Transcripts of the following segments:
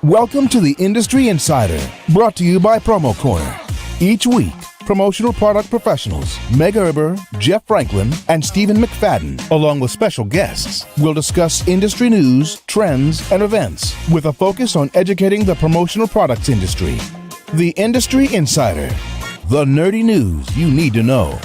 Welcome to the Industry Insider, brought to you by PromoCorner. Each week, promotional product professionals Meg Erber, Jeff Franklin, and Stephen McFadden, along with special guests, will discuss industry news, trends, and events with a focus on educating the promotional products industry. The Industry Insider, the nerdy news you need to know.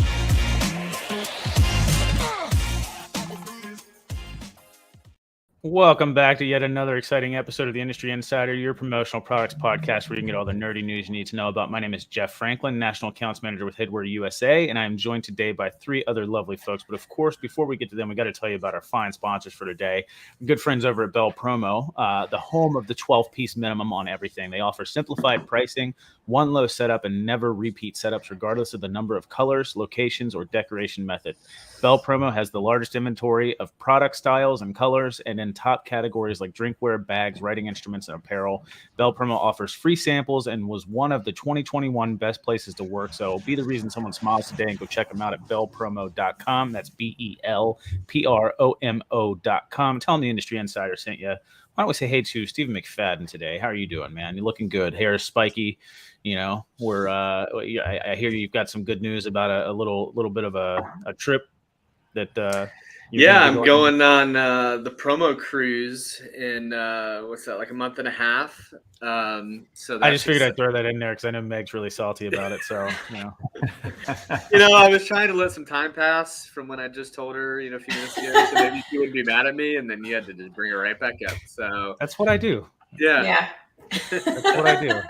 Welcome back to yet another exciting episode of the Industry Insider, your promotional products podcast where you can get all the nerdy news you need to know about. My name is Jeff Franklin, National Accounts Manager with Headwear USA, and I am joined today by three other lovely folks. But of course, before we get to them, we got to tell you about our fine sponsors for today. Good friends over at Bell Promo, the home of the 12-piece minimum on everything. They offer simplified pricing, one low setup, and never repeat setups, regardless of the number of colors, locations, or decoration method. Bell Promo has the largest inventory of product styles and colors, and in top categories like drinkware, bags, writing instruments, and apparel. Bell Promo offers free samples and was one of the 2021 best places to work. So be the reason someone smiles today, and go check them out at bellpromo.com. That's BELPROMO.com. Tell them the Industry Insider sent you. Why don't we say hey to Stephen McFadden today? How are you doing, man? You're looking good. Hair is spiky. You know, I hear you've got some good news about a little bit of a trip that I'm going on the promo cruise in what's that, like a month and a half. So I just figured I'd throw that in there because I know Meg's really salty about it. So I was trying to let some time pass from when I just told her, a few minutes ago, so maybe she wouldn't be mad at me, and then you had to just bring her right back up. So that's what I do. Yeah. That's what I do.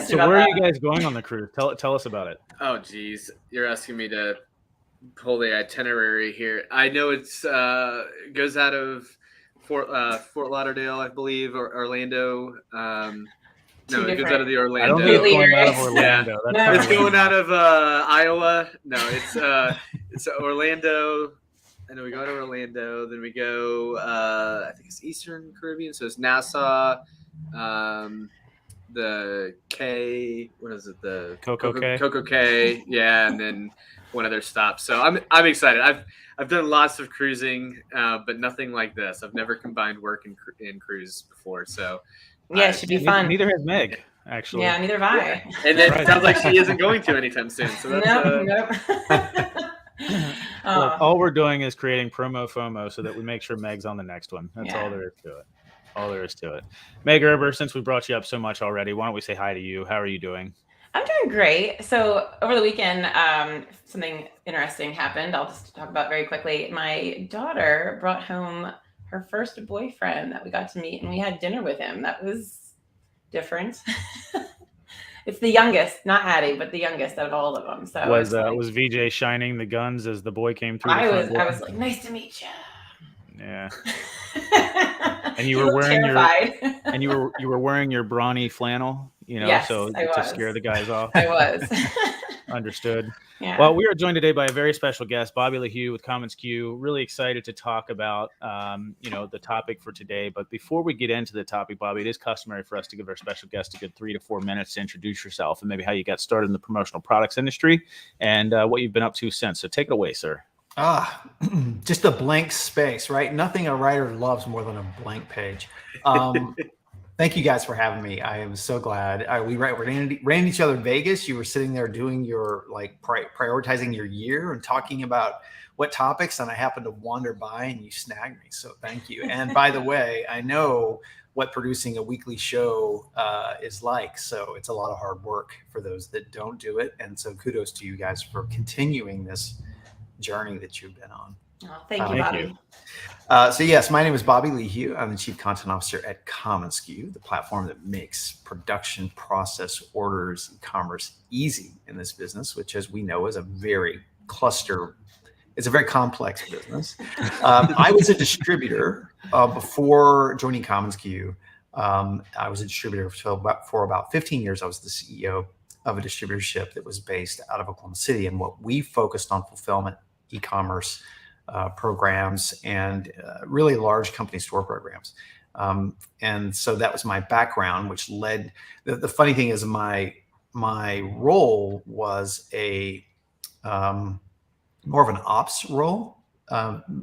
So where are you guys going on the cruise? Tell us about it. Oh, geez, you're asking me to pull the itinerary here. I know it's goes out of Fort Lauderdale, I believe, or Orlando. No, it goes out of the Orlando. I don't think it's going out of Orlando. Yeah. It's going out of Iowa. No, it's Orlando. I know we go to Orlando, then we go. I think it's Eastern Caribbean, so it's Nassau. The K. What is it? The Coco Cay. Yeah, and then one other stop. So I'm excited. I've done lots of cruising, but nothing like this. I've never combined work and cruise before. So yeah, it should be fun. Neither has Meg, actually. Yeah, neither have I. Yeah. And it sounds like she isn't going to anytime soon. So that's, nope. Look, all we're doing is creating promo FOMO so that we make sure Meg's on the next one. That's all there is to it. All there is to it. Meg Erber, since we brought you up so much already, why don't we say hi to you? How are you doing? I'm doing great. So over the weekend, something interesting happened. I'll just talk about very quickly. My daughter brought home her first boyfriend that we got to meet, and we had dinner with him. That was different. It's the youngest, not Addie, but the youngest out of all of them. So was VJ shining the guns as the boy came through? I was like, nice to meet you. Yeah. And you were wearing you were wearing your brawny flannel, yes, so to scare the guys off. I was. Understood. Yeah. Well, we are joined today by a very special guest, Bobby Lehew with commonsku. Really excited to talk about the topic for today. But before we get into the topic, Bobby, it is customary for us to give our special guest a good 3 to 4 minutes to introduce yourself and maybe how you got started in the promotional products industry and what you've been up to since. So take it away, sir. Just a blank space, right? Nothing a writer loves more than a blank page. Thank you guys for having me. I am so glad. We ran each other in Vegas. You were sitting there doing your prioritizing your year and talking about what topics, and I happened to wander by and you snagged me. So thank you. And by the way, I know what producing a weekly show is like. So it's a lot of hard work for those that don't do it. And so kudos to you guys for continuing this journey that you've been on. Oh, thank you, Bobby. So yes, my name is Bobby Lehew. I'm the Chief Content Officer at commonsku, the platform that makes production process orders and commerce easy in this business, which, as we know, is a very complex business. I was a distributor before joining commonsku. I was a distributor for about 15 years. I was the CEO of a distributorship that was based out of Oklahoma City, and what we focused on fulfillment, e-commerce programs, and really large company store programs. And so that was my background, which led. The funny thing is, my role was a more of an ops role,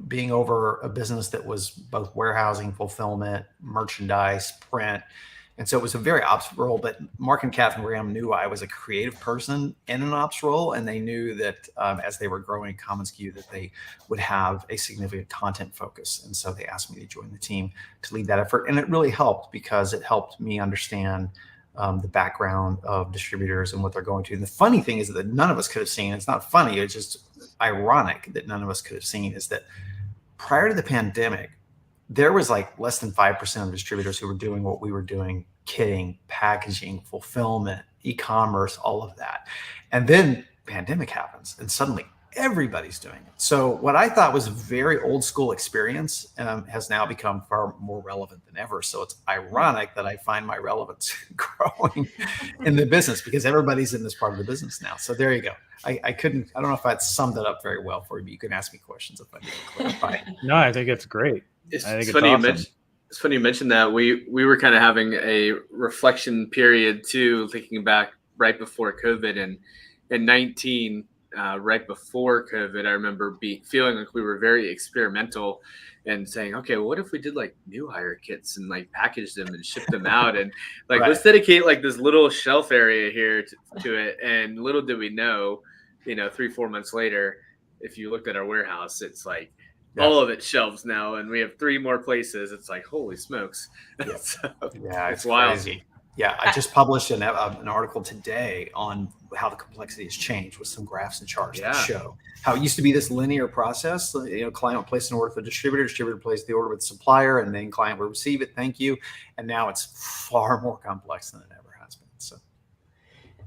being over a business that was both warehousing, fulfillment, merchandise, print, And so it was a very ops role, but Mark and Catherine Graham knew I was a creative person in an ops role. And they knew that as they were growing commonsku, that they would have a significant content focus. And so they asked me to join the team to lead that effort. And it really helped because it helped me understand the background of distributors and what they're going to. And the funny thing is that none of us could have seen, it's not funny, it's just ironic that none of us could have seen, is that prior to the pandemic, there was like less than 5% of distributors who were doing what we were doing: kitting, packaging, fulfillment, e-commerce, all of that. And then pandemic happens and suddenly everybody's doing it. So what I thought was a very old school experience has now become far more relevant than ever. So it's ironic that I find my relevance growing in the business because everybody's in this part of the business now. So there you go. I don't know if I summed it up very well for you, but you can ask me questions if I need to clarify. No, I think it's great. It's funny awesome. It's funny you mentioned that. We were kind of having a reflection period too, thinking back right before COVID, and in 19, right before COVID, I remember feeling like we were very experimental and saying, okay, well, what if we did like new hire kits and like package them and ship them out, and like let's dedicate like this little shelf area here to it. And little did we know, 3-4 months later, if you looked at our warehouse, it's like all of it shelves now, and we have 3 more places. It's like, holy smokes. Yep. So, it's wild. Crazy. Yeah, I just published an article today on how the complexity has changed with some graphs and charts that show how it used to be this linear process. Client would place an order with the distributor places the order with the supplier, and then client would receive it. Thank you. And now it's far more complex than it ever has been.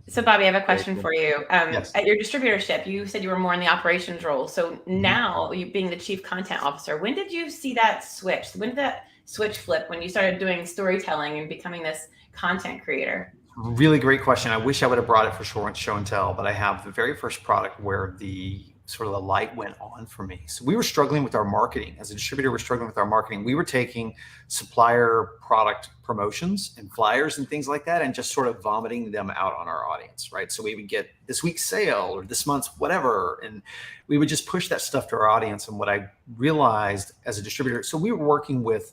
So Bobby, I have a question for you. Yes. At your distributorship, you said you were more in the operations role. So now, you being the chief content officer, when did you see that switch? When did that switch flip when you started doing storytelling and becoming this content creator? Really great question. I wish I would have brought it for show and tell, but I have the very first product where the light went on for me. So we were struggling with our marketing. As a distributor, we're struggling with our marketing. We were taking supplier product promotions and flyers and things like that and just sort of vomiting them out on our audience, right? So we would get this week's sale or this month's whatever, and we would just push that stuff to our audience. And what I realized as a distributor, so we were working with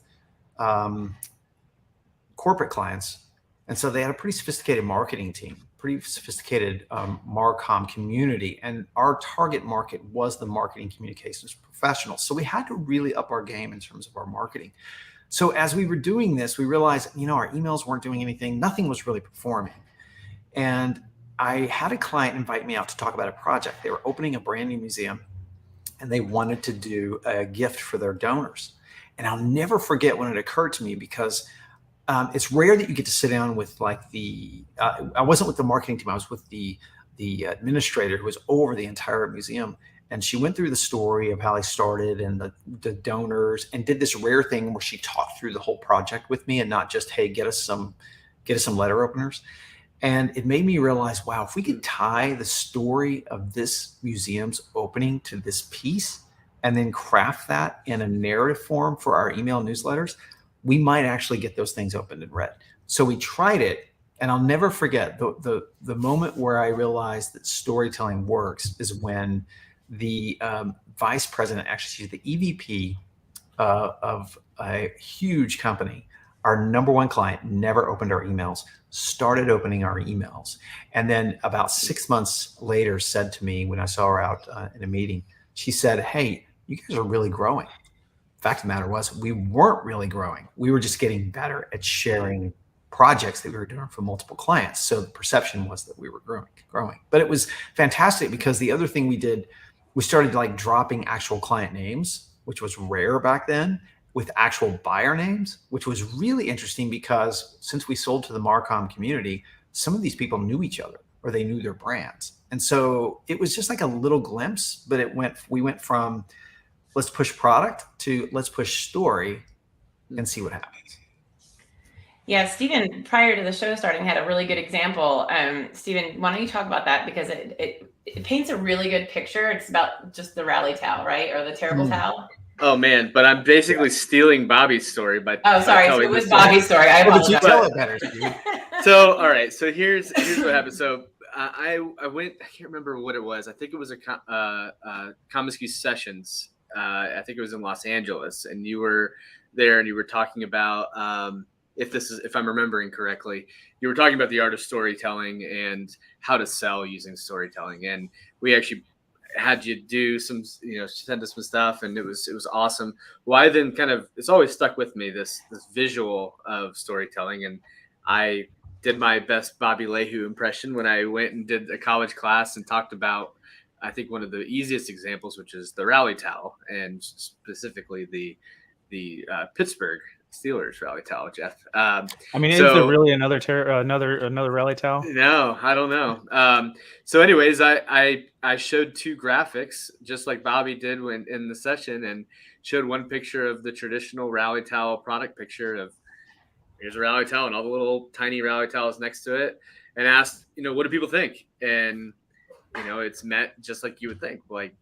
corporate clients, and so they had a pretty sophisticated marketing team, pretty sophisticated Marcom community. And our target market was the marketing communications professionals. So we had to really up our game in terms of our marketing. So as we were doing this, we realized, our emails weren't doing anything. Nothing was really performing. And I had a client invite me out to talk about a project. They were opening a brand new museum, and they wanted to do a gift for their donors. And I'll never forget when it occurred to me, because it's rare that you get to sit down with like I wasn't with the marketing team. I was with the administrator who was over the entire museum. And she went through the story of how they started and the donors, and did this rare thing where she talked through the whole project with me and not just, hey, get us some letter openers. And it made me realize, wow, if we could tie the story of this museum's opening to this piece and then craft that in a narrative form for our email newsletters, we might actually get those things opened and read. So we tried it, and I'll never forget the moment where I realized that storytelling works is when the vice president, actually she's the EVP of a huge company, our number one client, never opened our emails, started opening our emails. And then about 6 months later said to me, when I saw her out in a meeting, she said, hey, you guys are really growing. Fact of the matter was, we weren't really growing. We were just getting better at sharing projects that we were doing for multiple clients. So the perception was that we were growing. But it was fantastic because the other thing we did, we started like dropping actual client names, which was rare back then, with actual buyer names, which was really interesting because since we sold to the Marcom community, some of these people knew each other or they knew their brands. And so it was just like a little glimpse, but we went from let's push product to let's push story and see what happens. Yeah, Stephen, prior to the show starting, had a really good example. Stephen, why don't you talk about that? Because it paints a really good picture. It's about just the rally towel, right? Or the terrible towel. Oh, man. But I'm basically stealing Bobby's story. Oh, sorry. So it was Bobby's story. I apologize. But you tell it better, Steve. So, all right. So here's what happened. So I went, I can't remember what it was. I think it was a commonsku sessions. I think it was in Los Angeles, and you were there and you were talking about if I'm remembering correctly, you were talking about the art of storytelling and how to sell using storytelling. And we actually had you do some, send us some stuff, and it was awesome. Well, I then it's always stuck with me, this visual of storytelling. And I did my best Bobby Lehew impression when I went and did a college class and talked about, I think, one of the easiest examples, which is the rally towel, and specifically the Pittsburgh Steelers rally towel, Jeff. Is there really another rally towel? No, I don't know. So anyways, I showed two graphics just like Bobby did when in the session, and showed one picture of the traditional rally towel product picture of, here's a rally towel and all the little tiny rally towels next to it, and asked, what do people think? And it's met just like you would think, like,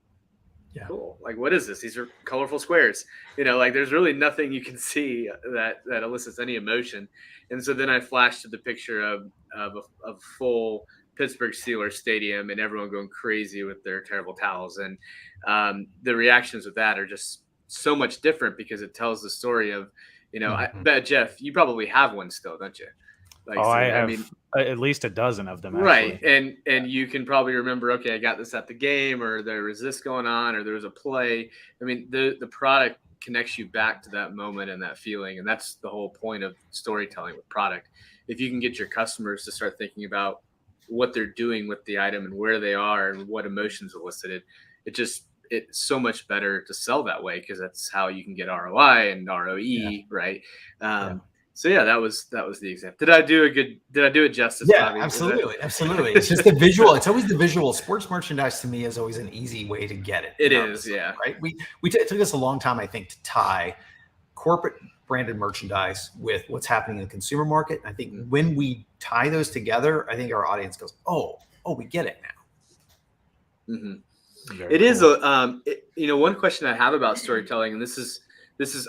yeah, cool. Like, what is this? These are colorful squares. There's really nothing you can see that elicits any emotion. And so then I flashed to the picture of a full Pittsburgh Steelers stadium and everyone going crazy with their terrible towels. And the reactions with that are just so much different because it tells the story of, I bet, Jeff, you probably have one still, don't you? I have at least a dozen of them. Actually. Right. And you can probably remember, okay, I got this at the game, or there was this going on, or there was a play. The product connects you back to that moment and that feeling. And that's the whole point of storytelling with product. If you can get your customers to start thinking about what they're doing with the item and where they are and what emotions elicited, it's so much better to sell that way, because that's how you can get ROI and ROE, right? So yeah, that was the example. Did I do it justice? Yeah, Bobby? Absolutely. It's just the visual. It's always the visual. Sports merchandise to me is always an easy way to get it. It is, yeah. Right. It took us a long time, I think, to tie corporate branded merchandise with what's happening in the consumer market. I think when we tie those together, I think our audience goes, oh, we get it now. Mm-hmm. It is one question I have about storytelling, and this is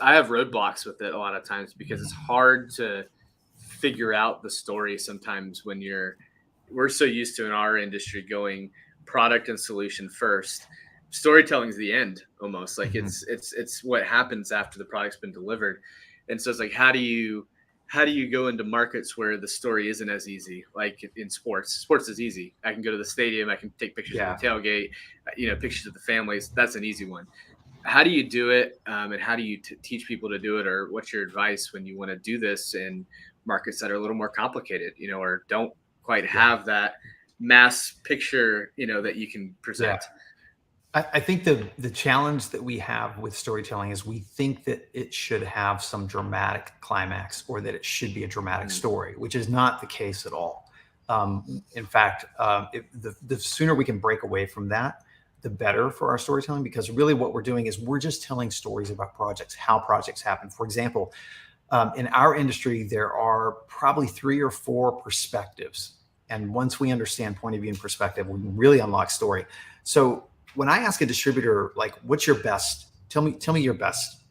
I have roadblocks with it a lot of times because it's hard to figure out the story sometimes when we're so used to in our industry going product and solution first. Storytelling is the end, almost like it's what happens after the product's been delivered. And so it's like, how do you go into markets where the story isn't as easy? Like in sports is easy. I can go to the stadium, I can take pictures of the tailgate, pictures of the families. That's an easy one. How do you do it, and how do you teach people to do it, or what's your advice when you want to do this in markets that are a little more complicated, or don't quite have that mass picture, that you can present? Yeah. I think the challenge that we have with storytelling is we think that it should have some dramatic climax, or that it should be a dramatic story, which is not the case at all. In fact, the sooner we can break away from that, the better for our storytelling, because really what we're doing is we're just telling stories about projects, how projects happen. For example, in our industry, there are probably 3 or 4 perspectives. And once we understand point of view and perspective, we can really unlock story. So when I ask a distributor, like, what's your best, tell me your best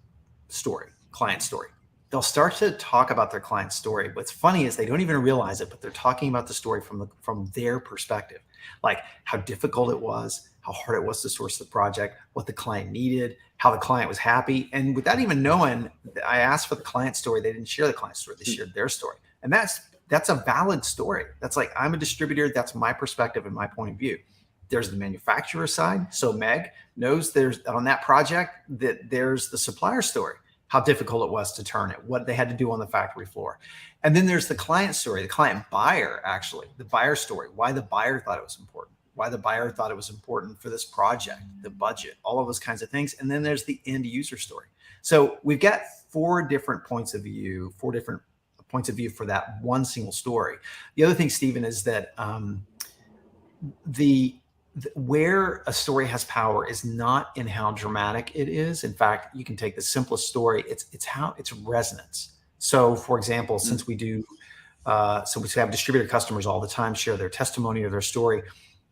story, client story, they'll start to talk about their client story. What's funny is they don't even realize it, but they're talking about the story from their perspective, like how difficult it was, how hard it was to source the project, what the client needed, how the client was happy. And without even knowing, I asked for the client story. They didn't share the client story. They shared their story. And that's a valid story. That's like, I'm a distributor. That's my perspective and my point of view. There's the manufacturer side. So Meg knows there's on that project that there's the supplier story, how difficult it was to turn it, what they had to do on the factory floor. And then there's the client story, the client buyer, actually, the buyer story, why the buyer thought it was important, why the buyer thought it was important for this project, the budget, all of those kinds of things. And then there's the end user story. So we've got 4 different points of view for that one single story. The other thing, Stephen, is that where a story has power is not in how dramatic it is. In fact, you can take the simplest story. It's resonance. So for example, since we do, so we have distributor customers all the time share their testimony or their story,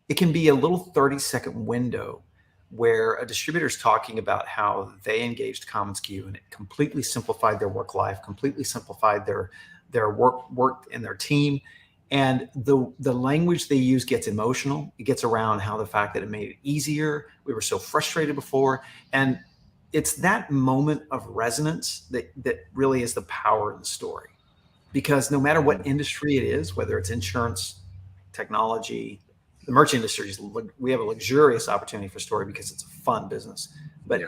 it can be a little 30-second window where a distributor is talking about how they engaged commonsku and it completely simplified their work life, completely simplified their work in their team. And the language they use gets emotional. It gets around how the fact that it made it easier. We were so frustrated before. And it's that moment of resonance that really is the power of the story. because no matter what industry it is, whether it's insurance, technology, the merch industry, we have a luxurious opportunity for story because it's a fun business. But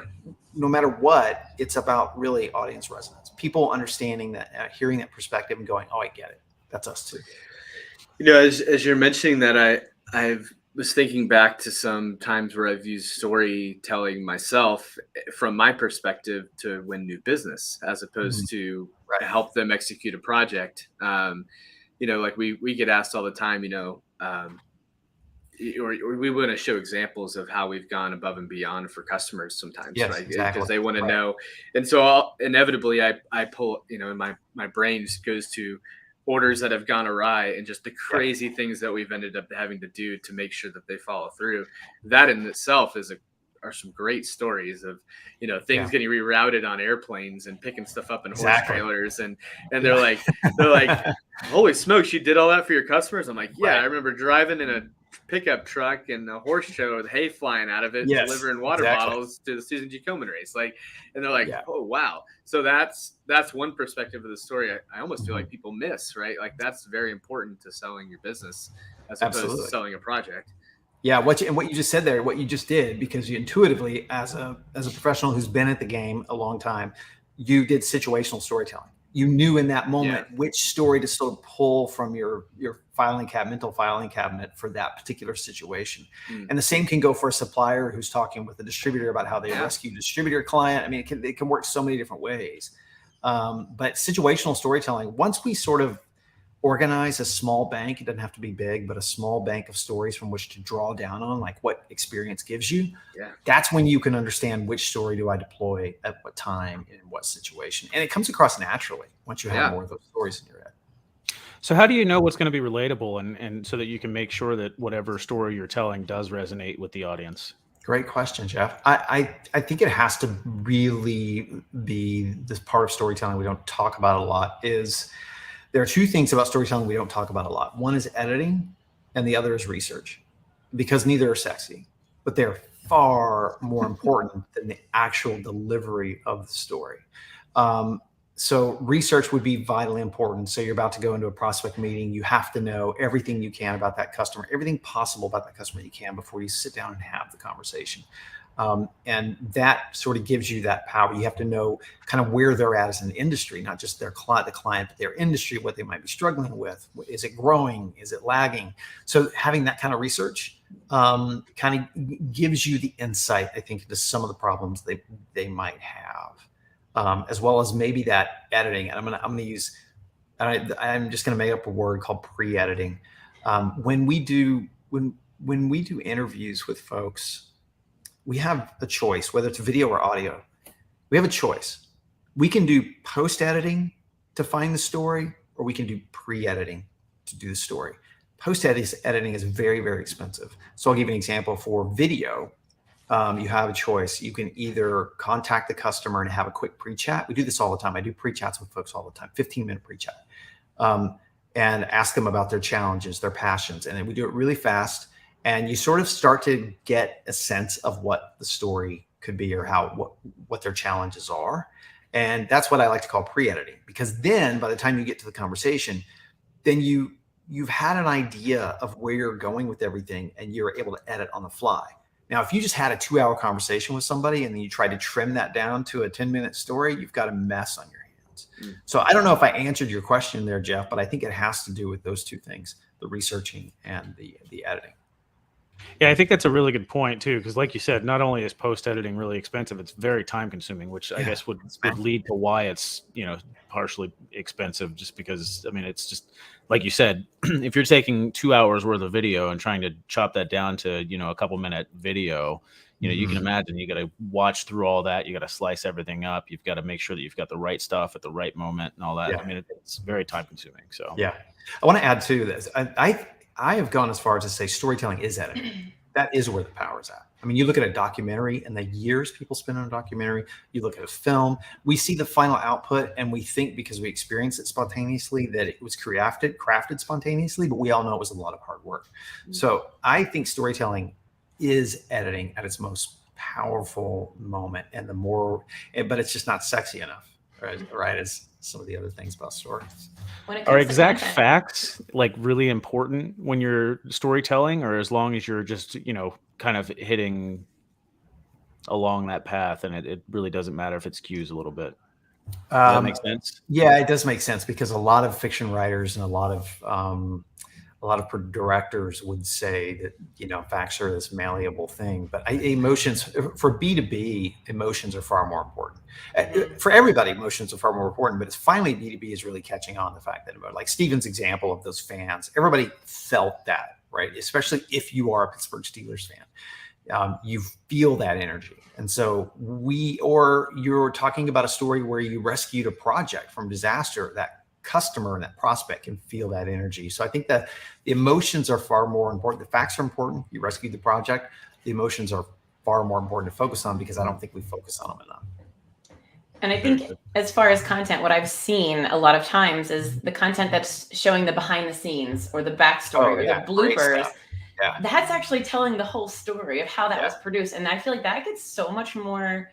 no matter what, it's about really audience resonance. People understanding that, hearing that perspective and going, oh, I get it. That's us too. As you're mentioning that, I was thinking back to some times where I've used storytelling myself from my perspective to win new business, as opposed to help them execute a project. Like we get asked all the time, or we want to show examples of how we've gone above and beyond for customers sometimes, right? Exactly. Because they want to know. And so inevitably I pull, my brain just goes to orders that have gone awry and just the crazy things that we've ended up having to do to make sure that they follow through. That in itself are some great stories of, things getting rerouted on airplanes and picking stuff up in horse trailers. And they're like, holy smokes, you did all that for your customers? I'm like, I remember driving in a pickup truck and a horse show with hay flying out of it, delivering water bottles to the Susan G. Komen race. And they're like, oh, wow. So that's one perspective of the story. I almost feel like people miss, right? Like that's very important to selling your business as opposed to selling a project. Yeah. What you just said there, what you just did, because you intuitively, as a professional who's been at the game a long time, you did situational storytelling. You knew in that moment which story to sort of pull from your mental filing cabinet for that particular situation. And the same can go for a supplier who's talking with a distributor about how they rescue a distributor client. I mean, it can work so many different ways. But situational storytelling, once we sort of organize a small bank, it doesn't have to be big, but a small bank of stories from which to draw down on, like what experience gives you. That's when you can understand which story do I deploy at what time in what situation. And it comes across naturally once you have more of those stories in your head. So how do you know what's going to be relatable and so that you can make sure that whatever story you're telling does resonate with the audience? Great question, Jeff. I think it has to really be this part of storytelling we don't talk about a lot. There are two things about storytelling we don't talk about a lot. One is editing and the other is research, because neither are sexy, but they're far more important than the actual delivery of the story. So research would be vitally important. So you're about to go into a prospect meeting. You have to know everything you can about that customer, everything possible about that customer you can before you sit down and have the conversation. And that sort of gives you that power. You have to know kind of where they're at as an industry, not just the client, but their industry, what they might be struggling with. Is it growing? Is it lagging? So having that kind of research kind of gives you the insight, I think, into some of the problems they might have, as well as maybe that editing. And I'm just going to make up a word called pre-editing. When we do interviews with folks, we have a choice, whether it's video or audio. We have a choice. We can do post-editing to find the story, or we can do pre-editing to do the story. Post-editing is very, very expensive. So I'll give you an example. For video, you have a choice. You can either contact the customer and have a quick pre-chat. We do this all the time. I do pre-chats with folks all the time, 15-minute pre-chat, and ask them about their challenges, their passions. And then we do it really fast. And you sort of start to get a sense of what the story could be or what their challenges are. And that's what I like to call pre-editing, because then by the time you get to the conversation, then you've had an idea of where you're going with everything and you're able to edit on the fly. Now, if you just had a 2-hour conversation with somebody and then you try to trim that down to a 10-minute story, you've got a mess on your hands. So I don't know if I answered your question there, Jeff, but I think it has to do with those two things, the researching and the editing. Yeah, I think that's a really good point too, because like you said, not only is post-editing really expensive, it's very time-consuming, which I guess would lead to why it's partially expensive. Just because, I mean, it's just like you said, if you're taking 2 hours worth of video and trying to chop that down to a couple-minute video, you can imagine you got to watch through all that, you got to slice everything up, you've got to make sure that you've got the right stuff at the right moment and all that. I mean, it's very time-consuming. So I want to add to this. I have gone as far as to say storytelling is editing. That is where the power is at. I mean, you look at a documentary and the years people spend on a documentary, you look at a film, we see the final output and we think because we experience it spontaneously that it was crafted spontaneously, but we all know it was a lot of hard work. So I think storytelling is editing at its most powerful moment, and but it's just not sexy enough. right as some of the other things about stories. Are exact facts like really important when you're storytelling, or as long as you're just, kind of hitting along that path and it really doesn't matter if it skews a little bit? Does that make sense? Yeah, it does make sense, because a lot of fiction writers and a lot of directors would say that, facts are this malleable thing, but emotions for B2B, emotions are far more important. For everybody, emotions are far more important, but it's finally B2B is really catching on the fact that, like Steven's example of those fans, everybody felt that, right? Especially if you are a Pittsburgh Steelers fan. You feel that energy. And so you're talking about a story where you rescued a project from disaster, that customer and that prospect can feel that energy. So I think that the emotions are far more important. The facts are important. You rescued the project. The emotions are far more important to focus on, because I don't think we focus on them enough. And I think as far as content, what I've seen a lot of times is the content that's showing the behind the scenes or the backstory or the bloopers. Yeah. That's actually telling the whole story of how that was produced. And I feel like that gets so much more,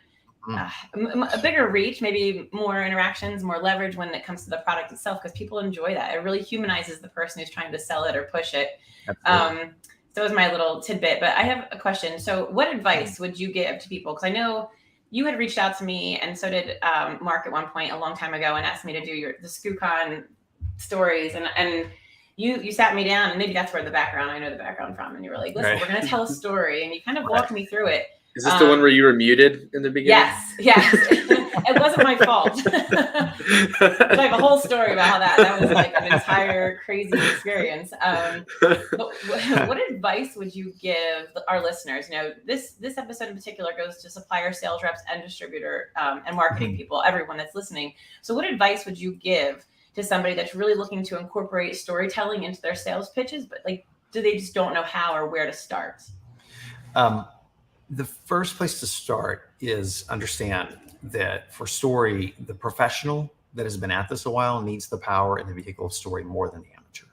a bigger reach, maybe more interactions, more leverage when it comes to the product itself, because people enjoy that. It really humanizes the person who's trying to sell it or push it. So that was my little tidbit. But I have a question. So what advice would you give to people? Because I know you had reached out to me, and so did Mark at one point a long time ago, and asked me to do the SkuCon stories. And you sat me down, and maybe that's where I know the background from. And you were like, listen, we're going to tell a story. And you kind of walked me through it. Is this the one where you were muted in the beginning? Yes. It wasn't my fault. I have a whole story about how that was like an entire crazy experience. But what advice would you give our listeners? This episode in particular goes to supplier, sales reps, and distributor and marketing people, everyone that's listening. So what advice would you give to somebody that's really looking to incorporate storytelling into their sales pitches, but do they just don't know how or where to start? The first place to start is understand that for story, the professional that has been at this a while needs the power and the vehicle of story more than the amateur.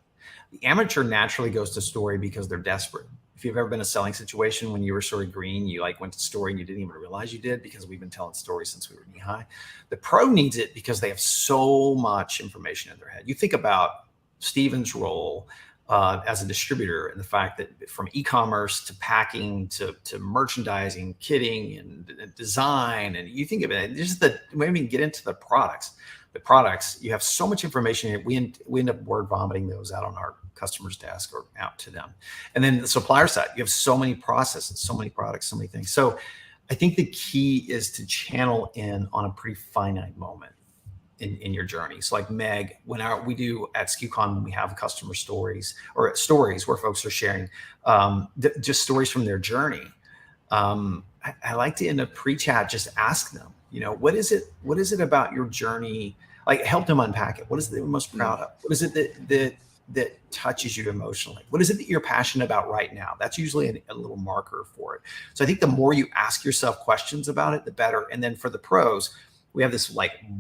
The amateur naturally goes to story because they're desperate. If you've ever been in a selling situation when you were sort of green, you went to story and you didn't even realize you did, because we've been telling stories since we were knee high. The pro needs it because they have so much information in their head. You think about Steven's role as a distributor, and the fact that from e-commerce to packing to merchandising, kitting and design, and you think of it, we haven't even get into the products. The products, you have so much information. We end up word vomiting those out on our customer's desk or out to them. And then the supplier side, you have so many processes, so many products, so many things. So I think the key is to channel in on a pretty finite moment in your journey. So like Meg, we do at SkuCon, we have customer stories or stories where folks are sharing just stories from their journey. I like to end a pre-chat, just ask them, what is it about your journey? Like, help them unpack it. What is it they're most proud of? What is it that touches you emotionally? What is it that you're passionate about right now? That's usually a little marker for it. So I think the more you ask yourself questions about it, the better. And then for the pros, we have this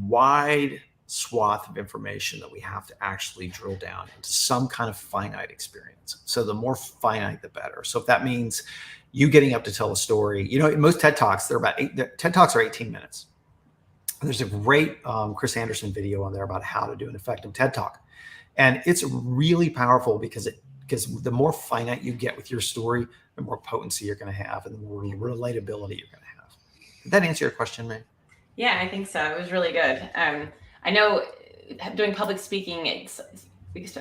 wide swath of information that we have to actually drill down into some kind of finite experience. So the more finite, the better. So if that means you getting up to tell a story, in most TED Talks, TED Talks are 18 minutes. There's a great Chris Anderson video on there about how to do an effective TED Talk. And it's really powerful because the more finite you get with your story, the more potency you're going to have and the more relatability you're going to have. Did that answer your question, May? Yeah, I think so. It was really good. I know doing public speaking,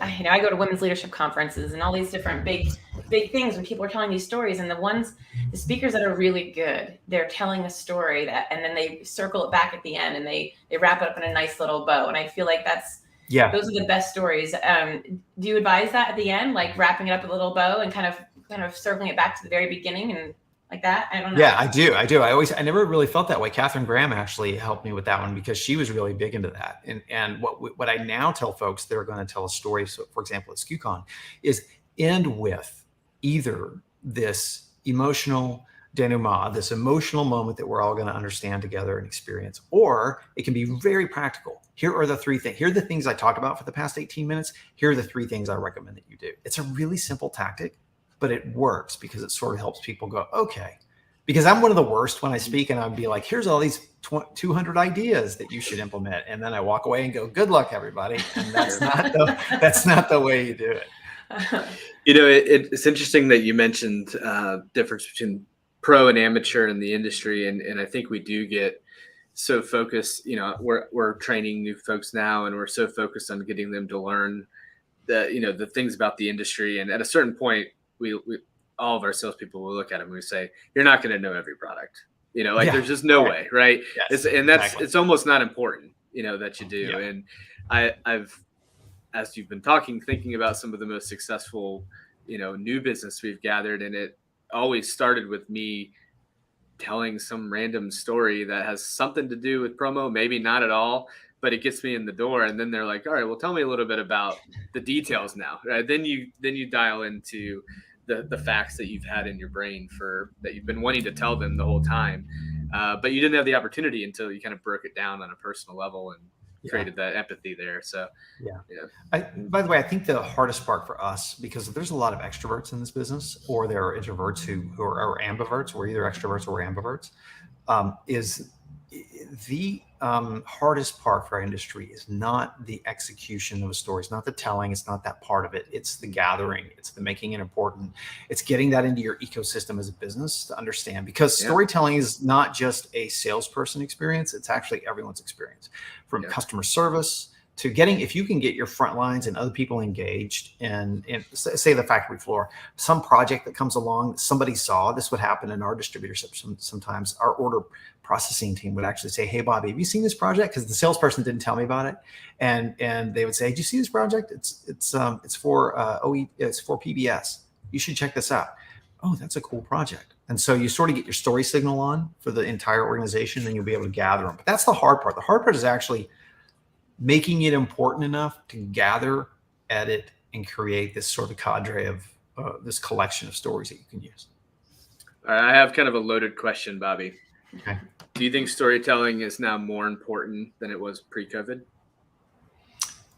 I go to women's leadership conferences and all these different big things when people are telling these stories, and the speakers that are really good, they're telling a story and then they circle it back at the end and they wrap it up in a nice little bow. And I feel like those are the best stories. Do you advise that at the end, like wrapping it up with a little bow and kind of circling it back to the very beginning and like that? I don't know. Yeah, I do. I never really felt that way. Catherine Graham actually helped me with that one because she was really big into that. And what I now tell folks that are going to tell a story, so for example, at SkuCon, is end with either this emotional denouement, this emotional moment that we're all going to understand together and experience, or it can be very practical. Here are the three things. Here are the things I talked about for the past 18 minutes. Here are the three things I recommend that you do. It's a really simple tactic, but it works because it sort of helps people go, okay, because I'm one of the worst when I speak, and I'd be like, here's all these 200 ideas that you should implement. And then I walk away and go, good luck, everybody. And that's not the way you do it. It's interesting that you mentioned difference between pro and amateur in the industry. And I think we do get so focused, we're training new folks now, and we're so focused on getting them to learn the things about the industry. And at a certain point, we all of our salespeople will look at them and we say, you're not going to know every product, there's just no way. Right. Yes, It's almost not important, that you do. Yeah. And I've, as you've been thinking about some of the most successful, new business we've gathered, and it always started with me telling some random story that has something to do with promo, maybe not at all, but it gets me in the door. And then they're like, all right, well, tell me a little bit about the details now. Right? Then you dial into the facts that you've had in your brain that you've been wanting to tell them the whole time. But you didn't have the opportunity until you kind of broke it down on a personal level and created that empathy there. So, by the way, I think the hardest part for us, because there's a lot of extroverts in this business, or there are introverts who are ambiverts, or either extroverts or ambiverts, is the hardest part for our industry is not the execution of a story. It's not the telling. It's not that part of it. It's the gathering. It's the making it important. It's getting that into your ecosystem as a business to understand, because storytelling is not just a salesperson experience. It's actually everyone's experience, from customer service to getting, if you can get your front lines and other people engaged in say the factory floor, some project that comes along, somebody saw this would happen in our distributorship. Sometimes our order processing team would actually say, hey, Bobby, have you seen this project? Because the salesperson didn't tell me about it. And they would say, did you see this project? It's for PBS. You should check this out. Oh, that's a cool project. And so you sort of get your story signal on for the entire organization, and you'll be able to gather them. But that's the hard part. The hard part is actually making it important enough to gather, edit, and create this sort of cadre of this collection of stories that you can use. All right, I have kind of a loaded question, Bobby. Okay. Do you think storytelling is now more important than it was pre-COVID?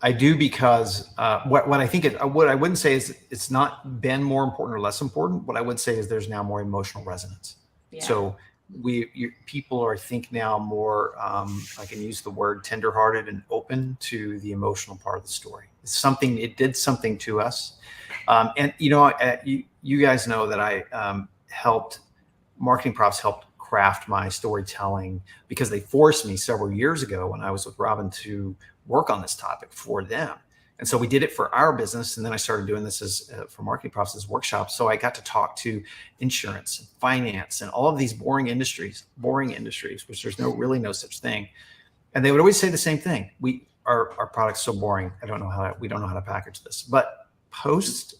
I do, because what I think what I wouldn't say is it's not been more important or less important. What I would say is there's now more emotional resonance. Yeah. So people are, I think, now more, I can use the word, tenderhearted and open to the emotional part of the story. It did something to us. And you guys know that I Marketing Profs helped craft my storytelling, because they forced me several years ago when I was with Robin to work on this topic for them. And so we did it for our business. And then I started doing this for Marketing Profs as workshops. So I got to talk to insurance and finance and all of these boring industries, which there's really no such thing. And they would always say the same thing. Our product's so boring. We don't know how to package this. But post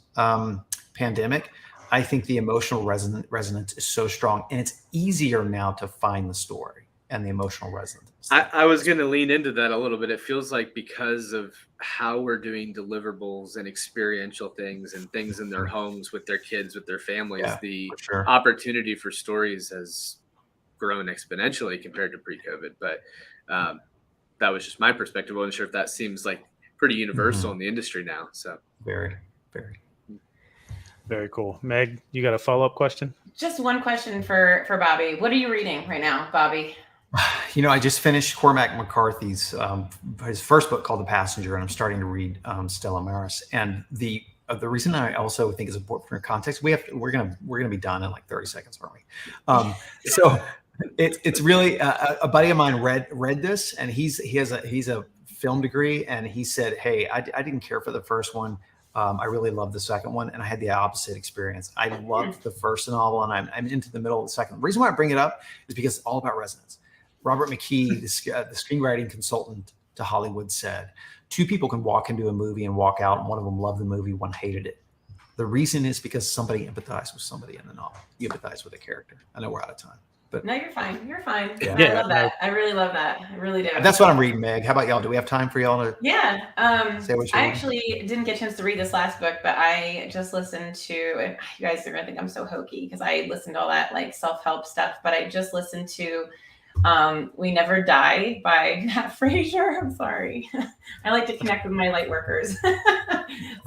pandemic, I think the emotional resonance is so strong, and it's easier now to find the story and the emotional resonance. I was going to lean into that a little bit. It feels like because of how we're doing deliverables and experiential things and things in their homes with their kids, with their families, the opportunity for stories has grown exponentially compared to pre-COVID. But that was just my perspective. I wasn't sure if that seems like pretty universal in the industry now. So very, very. Very cool. Meg, you got a follow-up question? Just one question for Bobby. What are you reading right now, Bobby? I just finished Cormac McCarthy's his first book called The Passenger, and I'm starting to read Stella Maris. And the reason I also think is important for context, we're gonna be done in like 30 seconds, aren't we? So it's really a buddy of mine read this, and he's a film degree, and he said, hey, I didn't care for the first one. I really loved the second one, and I had the opposite experience. I loved the first novel, and I'm into the middle of the second. The reason why I bring it up is because it's all about resonance. Robert McKee, the screenwriting consultant to Hollywood, said, two people can walk into a movie and walk out, and one of them loved the movie, one hated it. The reason is because somebody empathized with somebody in the novel. You empathize with a character. I know we're out of time. But no, you're fine. You're fine. Yeah. I love that. I really love that. I really do. That's what I'm reading, Meg. How about y'all? Do we have time for y'all to? Yeah. Say what I actually didn't get a chance to read this last book, but I just listened to. You guys are gonna think I'm so hokey because I listened to all that like self-help stuff, but I just listened to We Never Die by Matt Frazier. I'm sorry. I like to connect with my light workers.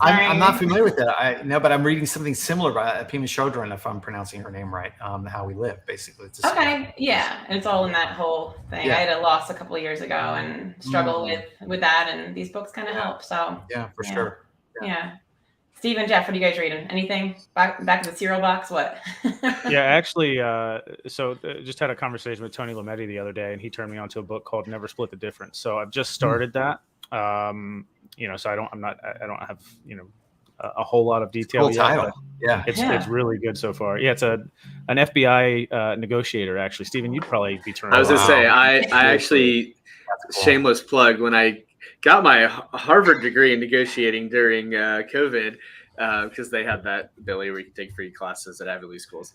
I'm not familiar with that. But I'm reading something similar by Pima Chodron, if I'm pronouncing her name right. How We Live, basically. It's yeah, it's all in that whole thing. Yeah. I had a loss a couple of years ago and struggle with that, and these books kind of help. So yeah, for sure. Yeah. Steve and Jeff, what are you guys reading? Anything back in the cereal box? What? Yeah, actually, just had a conversation with Tony Lametti the other day, and he turned me on to a book called Never Split the Difference. So I've just started that. So I don't have a whole lot of detail yet. Title. It's really good so far. Yeah, it's an FBI negotiator, actually. Steven, you'd probably be turned on. I was gonna say, I actually, shameless plug, when I got my Harvard degree in negotiating during COVID, because they had that ability where you can take free classes at Ivy League schools.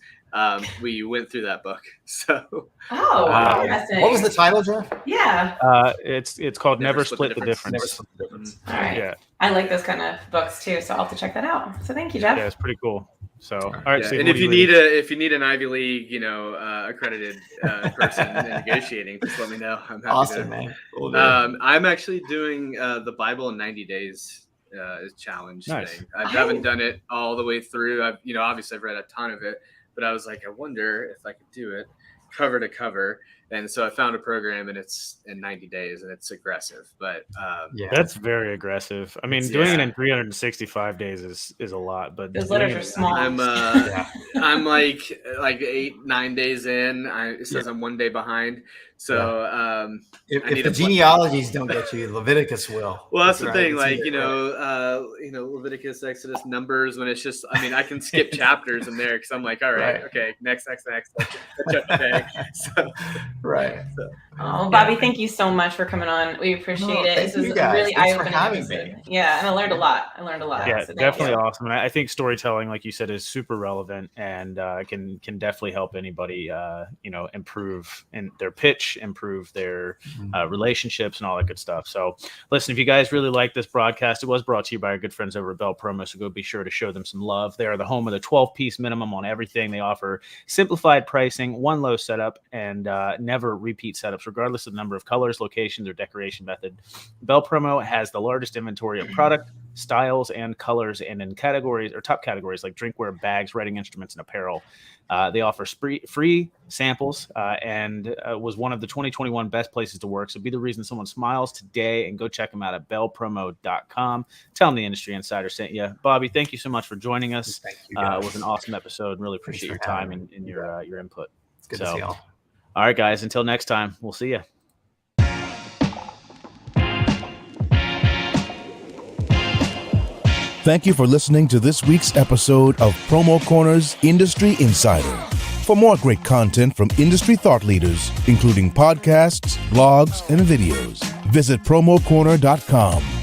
We went through that book. So, interesting. What was the title, Jeff? Yeah. It's called Never Split the Difference. Never Split the Difference. All right. Yeah. I like those kind of books too, so I'll have to check that out. So thank you, Jeff. Yeah, it's pretty cool. So, all right. Yeah. And if you need an Ivy League, accredited person in negotiating, just let me know. I'm happy Awesome, man. Cool, I'm actually doing the Bible in 90 days challenge thing. I haven't done it all the way through. Obviously I've read a ton of it, but I was like, I wonder if I could do it cover to cover. And so I found a program, and it's in 90 days, and it's aggressive, but that's very aggressive. I mean, doing it in 365 days is a lot, but those letters are small. I'm like 8-9 days in. It says I'm 1 day behind. So if the genealogies don't get you, Leviticus will. Well, that's the thing. Leviticus, Exodus, Numbers. When it's just, I can skip chapters in there because I'm like, all right, okay, next. So, right. Oh, Bobby, thank you so much for coming on. We appreciate it. This was really eye-opening episode. Yeah, and I learned a lot. Yeah, so definitely awesome. And I think storytelling, like you said, is super relevant and can definitely help anybody, improve in their pitch, improve their relationships, and all that good stuff. So, listen, if you guys really like this broadcast, it was brought to you by our good friends over at Bell Promo. So go be sure to show them some love. They are the home of the 12-piece minimum on everything. They offer simplified pricing, one low setup, and never repeat setups, regardless of the number of colors, locations, or decoration method. Bell Promo has the largest inventory of product, styles, and colors, and in categories or top categories like drinkware, bags, writing instruments, and apparel. They offer free samples and was one of the 2021 best places to work. So be the reason someone smiles today, and go check them out at bellpromo.com. Tell them the Industry Insider sent you. Bobby, thank you so much for joining us. Thank you, guys. It was an awesome episode. Really appreciate your time and your input. It's good to see y'all. All right, guys. Until next time, we'll see you. Thank you for listening to this week's episode of PromoCorner's Industry Insider. For more great content from industry thought leaders, including podcasts, blogs, and videos, visit PromoCorner.com.